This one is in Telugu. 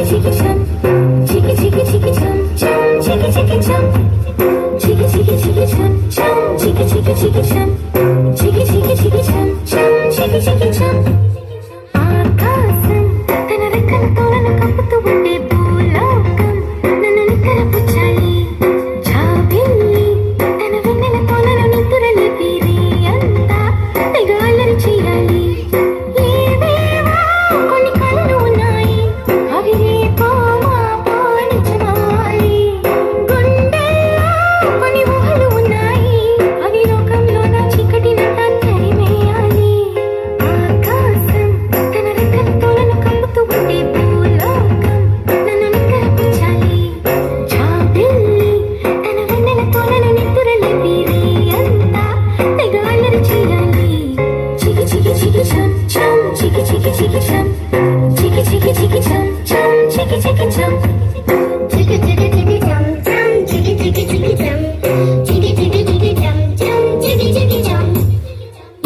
chiki chum, chiki chiki chiki chum chum, chiki chiki chum, chiki chiki chiki chum chum, chiki chiki chiki chum, chiki chiki chiki chum chum, chiki chiki chum. ఆకాశం తన రెక్కలతో నన్ను కప్పుతూ ఉండే భూలోకం నన్ను నిద్రపుచ్చాయి. జాబిల్లి తన వెన్నెలతో నన్ను నిద్రలేపి అంతా తెగ అల్లరి చేయాలి. ఏవేవో కొన్ని కళ్ళు ఉన్నాయి, అవి రేపో మాపో నిజమాలి. గుండెల్లో కొన్ని ఊహలు ఉన్నాయి, అవి లోకంలో నా చీకటినంతా తరిమేయాలి. ఆకాశం తన రెక్కలతో నన్ను కప్పుతూ ఉండే భూలోకం నన్ను నిద్రపుచ్చాలి. జాబిల్లి తన వెన్నెలతో నన్ను నిద్రలేపి అంతా తెగ అల్లరి చేయాలి. చికి చికి చికి చం చం, చికి చికి చికి చం, చికి చికి చికి చం.